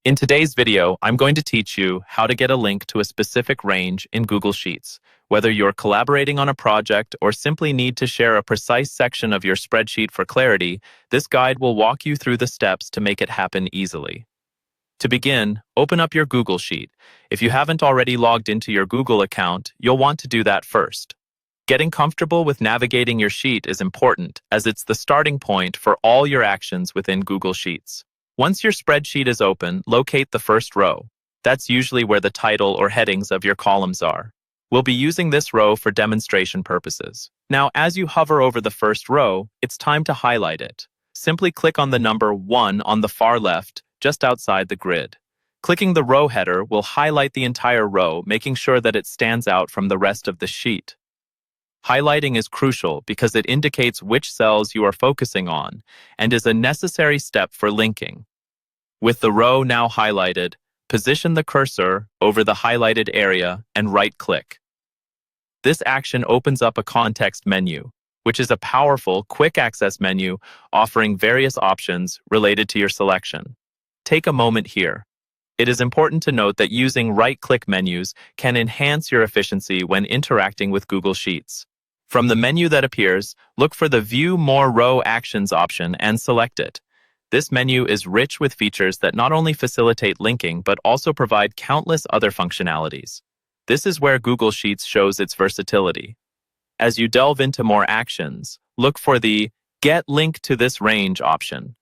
In today's video, I'm going to teach you how to get a link to a specific range in Google Sheets. Whether you're collaborating on a project or simply need to share a precise section of your spreadsheet for clarity, this guide will walk you through the steps to make it happen easily. To begin, open up your Google Sheet. If you haven't already logged into your Google account, you'll want to do that first. Getting comfortable with navigating your sheet is important, as it's the starting point for all your actions within Google Sheets. Once your spreadsheet is open, locate the first row. That's usually where the title or headings of your columns are. We'll be using this row for demonstration purposes. Now, as you hover over the first row, it's time to highlight it. Simply click on the number 1 on the far left, just outside the grid. Clicking the row header will highlight the entire row, making sure that it stands out from the rest of the sheet. Highlighting is crucial because it indicates which cells you are focusing on and is a necessary step for linking. With the row now highlighted, position the cursor over the highlighted area and right-click. This action opens up a context menu, which is a powerful, quick-access menu offering various options related to your selection. Take a moment here. It is important to note that using right-click menus can enhance your efficiency when interacting with Google Sheets. From the menu that appears, look for the View More Row Actions option and select it. This menu is rich with features that not only facilitate linking but also provide countless other functionalities. This is where Google Sheets shows its versatility. As you delve into more actions, look for the Get Link to this Range option.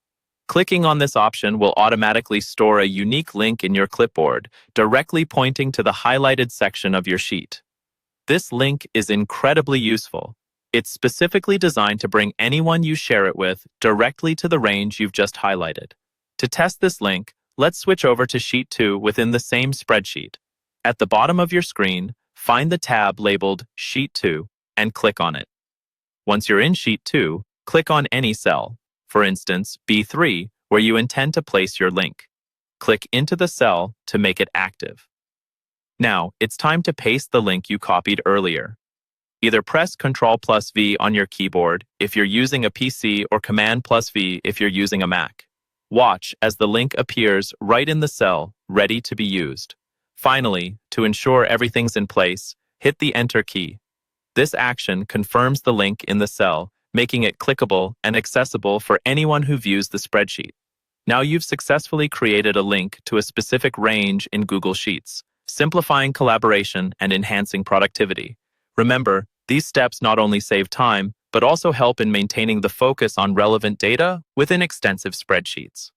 Clicking on this option will automatically store a unique link in your clipboard, directly pointing to the highlighted section of your sheet. This link is incredibly useful. It's specifically designed to bring anyone you share it with directly to the range you've just highlighted. To test this link, let's switch over to Sheet 2 within the same spreadsheet. At the bottom of your screen, find the tab labeled Sheet 2 and click on it. Once you're in Sheet 2, click on any cell, for instance, B3, where you intend to place your link. Click into the cell to make it active. Now, it's time to paste the link you copied earlier. Either press Ctrl+V on your keyboard if you're using a PC or Command+V if you're using a Mac. Watch as the link appears right in the cell, ready to be used. Finally, to ensure everything's in place, hit the Enter key. This action confirms the link in the cell, making it clickable and accessible for anyone who views the spreadsheet. Now you've successfully created a link to a specific range in Google Sheets, simplifying collaboration and enhancing productivity. Remember, these steps not only save time, but also help in maintaining the focus on relevant data within extensive spreadsheets.